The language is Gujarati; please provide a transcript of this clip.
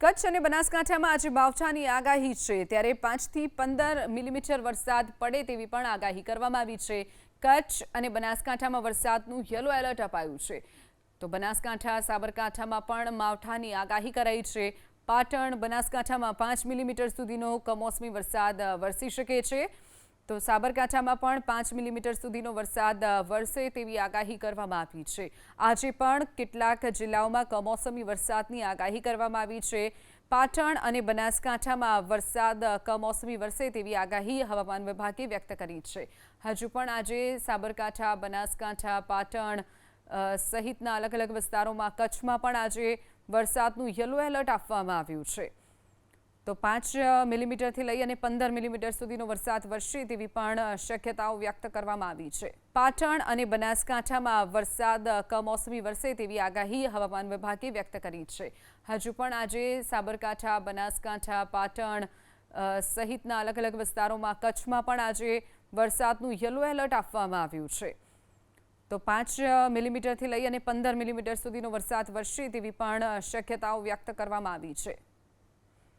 કચ્છ અને બનાસકાંઠામાં આજે માવઠાની આગાહી છે ત્યારે 5 થી 15 મિલીમીટર વરસાદ પડે તેવી પણ આગાહી કરવામાં આવી છે। કચ્છ અને બનાસકાંઠામાં વરસાદનું યલો એલર્ટ અપાયું છે તો બનાસકાંઠા સાબરકાંઠામાં પણ માવઠાની આગાહી કરાઈ છે। પાટણ બનાસકાંઠામાં 5 મિલીમીટર સુધીનો કમોસમી વરસાદ વરસી શકે છે તો સાબરકાંઠામાં પણ 5 મિલીમીટર સુધીનો વરસાદ વરસે તેવી આગાહી કરવામાં આવી છે। આજે પણ કેટલાક જિલ્લાઓમાં કમોસમી વરસાદની આગાહી કરવામાં આવી છે। પાટણ અને બનાસકાંઠામાં વરસાદ કમોસમી વરસે તેવી આગાહી હવામાન વિભાગે વ્યક્ત કરી છે। હજુ પણ આજે સાબરકાંઠા બનાસકાંઠા પાટણ સહિતના અલગ અલગ વિસ્તારોમાં કચ્છમાં પણ આજે વરસાદનું યલો એલર્ટ આપવામાં આવ્યું છે તો 5 મિલીમીટરથી લઈ અને 15 મિલીમીટર સુધીનો વરસાદ વરસે તેવી પણ શક્યતાઓ વ્યક્ત કરવામાં આવી છે। પાટણ અને બનાસકાંઠામાં વરસાદ કમોસમી વરસે તેવી આગાહી હવામાન વિભાગે વ્યક્ત કરી છે। હજુ પણ આજે સાબરકાંઠા બનાસકાંઠા પાટણ સહિતના અલગ અલગ વિસ્તારોમાં કચ્છમાં પણ આજે વરસાદનું યલો એલર્ટ આપવામાં આવ્યું છે તો 5 મિલીમીટરથી લઈ અને 15 મિલીમીટર સુધીનો વરસાદ વરસે તેવી પણ શક્યતાઓ વ્યક્ત કરવામાં આવી છે।